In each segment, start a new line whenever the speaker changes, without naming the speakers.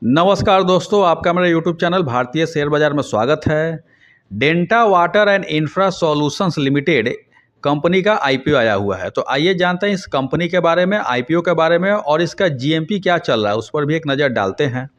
नमस्कार दोस्तों, आपका मेरे यूट्यूब चैनल भारतीय शेयर बाजार में स्वागत है। Denta water and infra solutions limited company का आईपीओ आया हुआ है। तो आइए जानते हैं इस कंपनी के बारे में, आईपीओ के बारे में और इसका जीएमपी क्या चल रहा है उस पर भी एक नज़र डालते हैं।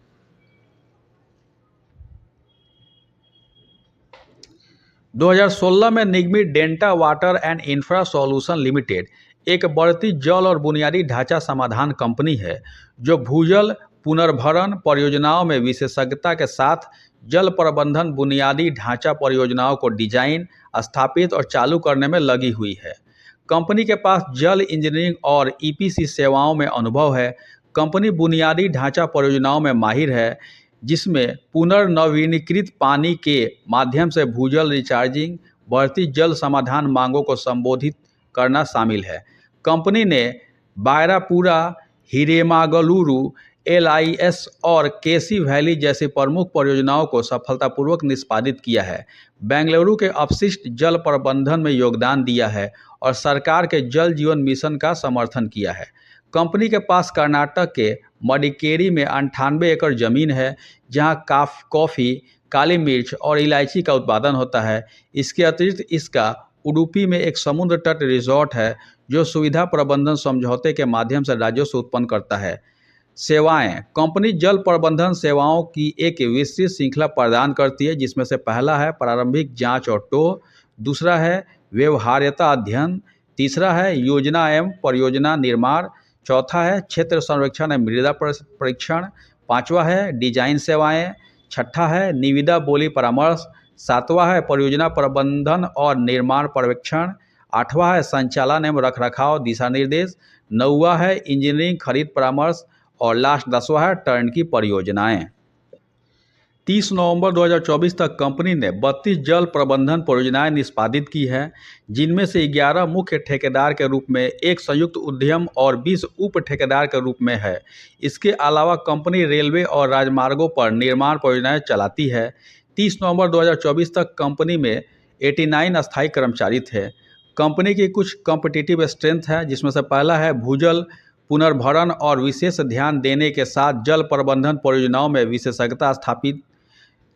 2016 में निगमित Denta water and infra solution limited एक बढ़ती जल और बुनियादी ढांचा समाधान कंपनी है जो भूजल पुनर्भरण परियोजनाओं में विशेषज्ञता के साथ जल प्रबंधन बुनियादी ढांचा परियोजनाओं को डिजाइन, स्थापित और चालू करने में लगी हुई है। कंपनी के पास जल इंजीनियरिंग और ईपीसी सेवाओं में अनुभव है। कंपनी बुनियादी ढांचा परियोजनाओं में माहिर है, जिसमें पुनर्नवीनीकृत पानी के माध्यम से भूजल रिचार्जिंग, बढ़ती जल समाधान मांगों को संबोधित करना शामिल है। कंपनी ने बायरापुरा, हिरेमागलुरु, एलआईएस और केसी वैली जैसी प्रमुख परियोजनाओं को सफलतापूर्वक निष्पादित किया है। बेंगलुरु के अपशिष्ट जल प्रबंधन में योगदान दिया है और सरकार के जल जीवन मिशन का समर्थन किया है। कंपनी के पास कर्नाटक के मडिकेरी में 98 एकड़ जमीन है, जहां कॉफ़ी, काली मिर्च और इलायची का उत्पादन होता है। इसके अतिरिक्त इसका उडुपी में एक समुद्र तट रिजॉर्ट है, जो सुविधा प्रबंधन समझौते के माध्यम से राजस्व उत्पन्न करता है। सेवाएं: कंपनी जल प्रबंधन सेवाओं की एक विस्तृत श्रृंखला प्रदान करती है, जिसमें से पहला है प्रारंभिक जांच और टो, दूसरा है व्यवहार्यता अध्ययन, तीसरा है योजना एवं परियोजना निर्माण, चौथा है क्षेत्र सर्वेक्षण एवं मृदा परीक्षण, पांचवा है डिजाइन सेवाएं, छठा है निविदा बोली परामर्श, सातवां है परियोजना प्रबंधन और निर्माण पर्यवेक्षण, आठवां है संचालन एवं रखरखाव दिशा निर्देश, नौवां है इंजीनियरिंग खरीद परामर्श और लास्ट 10वां है टर्नकी परियोजनाएं। 30 नवंबर 2024 तक कंपनी ने 32 जल प्रबंधन परियोजनाएं निष्पादित की हैं, जिनमें से 11 मुख्य ठेकेदार के रूप में, एक संयुक्त उद्यम और 20 उप ठेकेदार के रूप में है। इसके अलावा कंपनी रेलवे और राजमार्गों पर निर्माण परियोजनाएं चलाती है। 30 नवंबर 2024 तक कंपनी में 89 अस्थायी कर्मचारी थे। कंपनी की कुछ कॉम्पिटिटिव स्ट्रेंथ है, जिसमें से पहला है भूजल पुनर्भरण और विशेष ध्यान देने के साथ जल प्रबंधन परियोजनाओं में विशेषज्ञता स्थापित।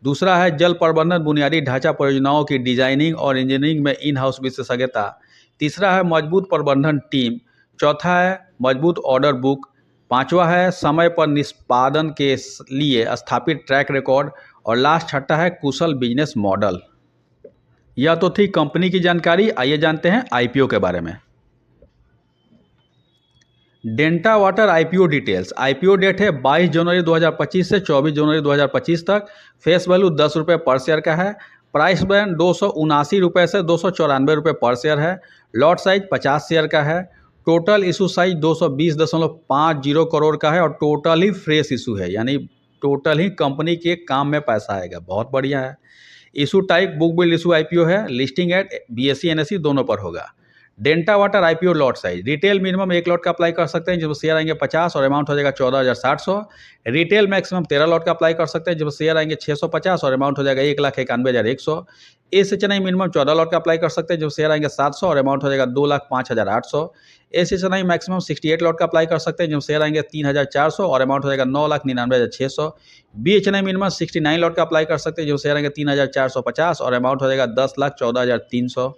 दूसरा है जल प्रबंधन बुनियादी ढांचा परियोजनाओं की डिजाइनिंग और इंजीनियरिंग में इन हाउस विशेषज्ञता। तीसरा है मजबूत प्रबंधन टीम। चौथा है मजबूत ऑर्डर बुक। पांचवा है समय पर निष्पादन के लिए स्थापित ट्रैक रिकॉर्ड और लास्ट छठा है कुशल बिजनेस मॉडल। यह तो थी कंपनी की जानकारी। आइए जानते हैं आईपीओ के बारे में। Denta water IPO details. IPO date है 22 जनवरी 2025 से 24 जनवरी 2025 तक। फेस वैल्यू 10 रुपये पर शेयर का है। प्राइस बैंड 279 रुपये से 294 रुपये पर शेयर है। लॉट साइज 50 शेयर का है। टोटल इशू साइज 220.50 करोड़ का है और टोटल ही फ्रेश इशू है, यानी टोटल ही कंपनी के काम में पैसा आएगा। बहुत बढ़िया है। Issue type book build issue IPO है। लिस्टिंग एट बीएसई एनएसई दोनों पर होगा। Denta water IPO lot size. Retail minimum 1 lot का अप्लाई कर सकते हैं, जिसमें शेयर आएंगे 50 और अमाउंट हो जाएगा 14,700। रिटेल मैक्सिमम 13 लॉट का अप्लाई कर सकते हैं, जिसमें शेयर आएंगे 650 और अमाउंट हो जाएगा 1,91,100। ए से चेन्नई मिनिमम 14 लॉट का अप्लाई कर सकते हैं, जो शेयर आएंगे 700 और अमाउंट हो जाएगा 2,05,800। ए से चेन्नई मैक्सिमम 68 लॉट का अप्लाई कर सकते हैं, जो शेयर आएंगे 3,400 और अमाउंट हो जाएगा 9,99,600। B H N I minimum 69 lot का अप्लाई कर सकते हैं, जो शेयर आएंगे 3,450 और अमाउंट हो जाएगा 10,14,300।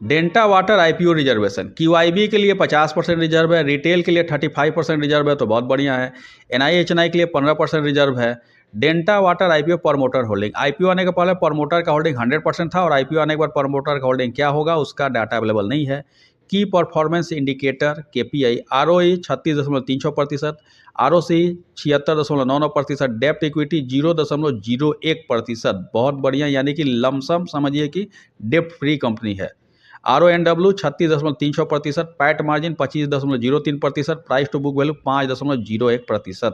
Denta water IPO reservation. QIB के लिए 50% रिजर्व है, रिटेल के लिए 35% रिजर्व है, तो बहुत बढ़िया है। एनआई एचएनआई के लिए 15% रिजर्व है। Denta water IPO promoter holding. IPO आने के पहले प्रमोटर का होल्डिंग 100% था और आईपीओ आने के बाद प्रमोटर का होल्डिंग क्या होगा उसका डाटा अवेलेबल नहीं है। की performance indicator KPI. ROE 36.300%, ROC 76.99%, डेप्ट इक्विटी 0.01%। बहुत बढ़िया, यानी कि लमसम समझिए कि डेप्ट फ्री कंपनी है। RONW 36.300%, PAT margin 25.03%, price to book value 5.01%।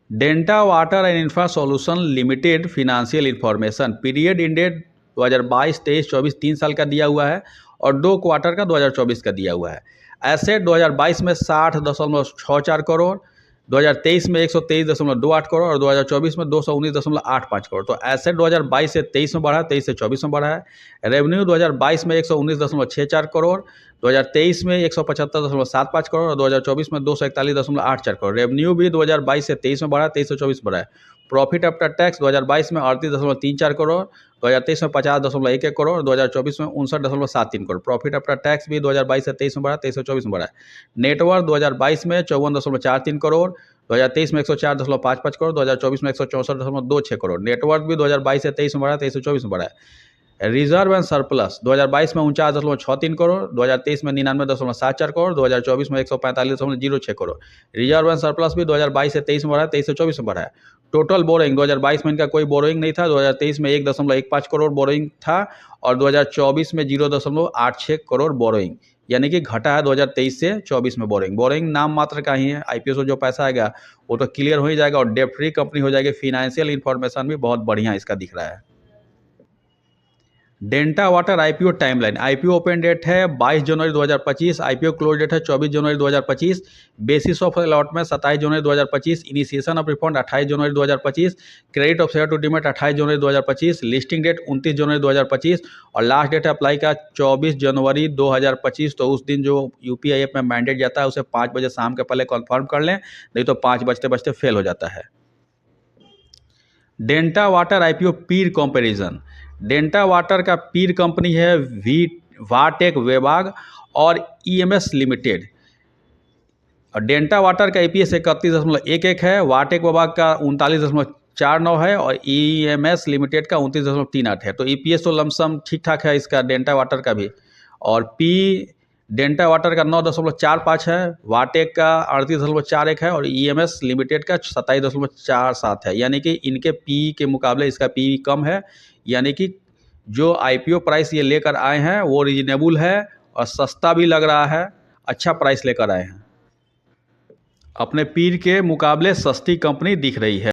Denta water and infra solution limited financial information. Period ended 2022, 23, 24 3 साल का दिया हुआ है और 2 क्वार्टर का 2024 का दिया हुआ है। एसेट 2022 में 60.64 करोड़, 2023 में 123.28 करोड़ और 2024 में 219.85 करोड़। तो एसेट 2022 से 23 में बढ़ा है, 23 से 24 में बढ़ा है। रेवेन्यू 2022 में 119.64 करोड़, 2023 में 175.74 करोड़ और 2024 में 241.84 करोड़। रेवेन्यू भी 2022 से 23 में बढ़ा, 23 से 24 बढ़ा है। प्रॉफिट आफ्टर टैक्स 2022 में 38.34 करोड़, 2023 में 50.11 करोड़, 2024 में 59.73 करोड़। प्रॉफिट आफ्टर टैक्स भी 2022 से 23 में बढ़ा, 23 से 24 में बढ़ा है। नेटवर्थ 2022 में 54.43 करोड़, 2023 में 104.55 करोड़, 2024 में 164.26 करोड़। नेटवर्थ भी 2022 से 23 में बढ़ा, 23 से 24 में बढ़ा है। रिजर्व एंड सरप्लस 2022 में 49.63 करोड़, 2023 में 99.74 करोड़, 2024 में 145.06 करोड़। रिजर्व एंड सरप्लस भी 2022 से 23 में बढ़ा है, 23 से 24 में बढ़ा है। टोटल बोरोइंग 2022 में इनका कोई बोरोइंग नहीं था, 2023 में 1.15 करोड़ बोरोइंग था और 2024 में 0.86 करोड़ बोरोइंग, यानी कि घटा है 2023 से 24 में बोरोइंग। बोरोइंग नाम मात्र का ही है, आईपीओ से जो पैसा आएगा वो तो क्लियर हो ही जाएगा और डेट फ्री कंपनी हो जाएगी। फिनेंशियल इंफॉर्मेशन भी बहुत बढ़िया इसका दिख रहा है। Delta water IPO timeline. IPO open date है 22 जनवरी 2025, आईपीओ क्लोज डेट है 24 जनवरी 2025, बेसिस ऑफ अलॉटमेंट 27 जनवरी 2025, इनिशिएशन ऑफ रिफंड 28 जनवरी 2025, credit of share to demat 28 जनवरी 2025, लिस्टिंग डेट 29 जनवरी 2025 और लास्ट डेट अप्लाई का 24 जनवरी 2025। तो उस दिन जो यूपीआई ऐप में मैंडेट जाता है उसे 5 बजे शाम के पहले कन्फर्म कर लें, नहीं तो 5 बजते बजते फेल हो जाता है। डेल्टा वाटर आईपीओ पीर कंपैरिजन। डेल्टा वाटर का पीर कंपनी है वाटेक वेबाग और ईएमएस लिमिटेड। और डेल्टा वाटर का ईपीएस 31.11 है, वाटेक वेबाग का 39.49 है और ईएमएस लिमिटेड का 29.38 है। तो ईपीएस तो लमसम ठीक ठाक है इसका डेल्टा वाटर का भी। और डेल्टा वाटर का 9.45 है, वाटेक का 38.41 है और ईएमएस लिमिटेड का 27.47 है। यानी कि इनके पी के मुकाबले इसका पी कम है, यानी कि जो आईपीओ प्राइस ये लेकर आए हैं वो रीजनेबल है और सस्ता भी लग रहा है, अच्छा प्राइस लेकर आए हैं। अपने पीर के मुकाबले सस्ती कंपनी दिख रही है।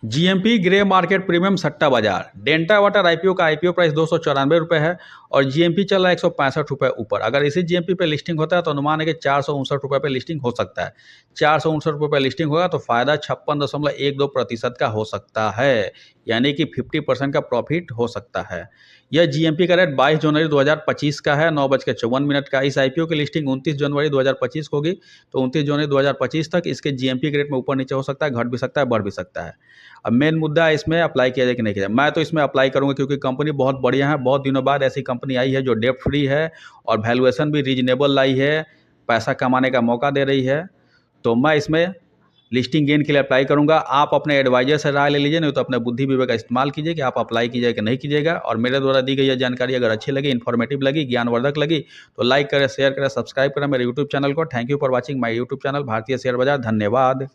जीएमपी ग्रे मार्केट प्रीमियम सट्टा बाजार। डेल्टा वाटर आईपीओ का आईपीओ प्राइस 294 रुपये है और जीएमपी चल रहा है 165 रुपये ऊपर। अगर इसी जीएमपी पे लिस्टिंग होता है तो अनुमान है कि 459 रुपये पे लिस्टिंग हो सकता है। 459 रुपये पे लिस्टिंग होगा तो फायदा 56.12% का हो सकता है, यानी कि 50% का प्रॉफिट हो सकता है। यह जीएमपी का रेट 22 जनवरी 2025 का है, 9:54 का। इस आईपीओ की लिस्टिंग 29 जनवरी 2025 को होगी, तो 29 जनवरी 2025 तक इसके जीएमपी के रेट में ऊपर नीचे हो सकता है, घट भी सकता है, बढ़ भी सकता है। अब मेन मुद्दा है इसमें अप्लाई किया जाए कि नहीं किया जाए। मैं तो इसमें अप्लाई करूंगा क्योंकि कंपनी बहुत बढ़िया है। बहुत दिनों बाद ऐसी कंपनी आई है जो डेट फ्री है और वैल्यूएशन भी रीजनेबल लाई है, पैसा कमाने का मौका दे रही है। तो मैं इसमें लिस्टिंग गेन के लिए अप्लाई करूंगा। आप अपने एडवाइजर से राय ले लीजिए, नहीं तो अपने बुद्धि विवेक का इस्तेमाल कीजिए कि आप अप्लाई कीजिए कि नहीं कीजिएगा। और मेरे द्वारा दी गई यह जानकारी अगर अच्छी लगी, इन्फॉर्मेटिव लगी, ज्ञानवर्धक लगी तो लाइक करें, शेयर करें, सब्सक्राइब करें मेरे यूट्यूब चैनल को। Thank you for watching my YouTube channel भारतीय शेयर बाजार। धन्यवाद।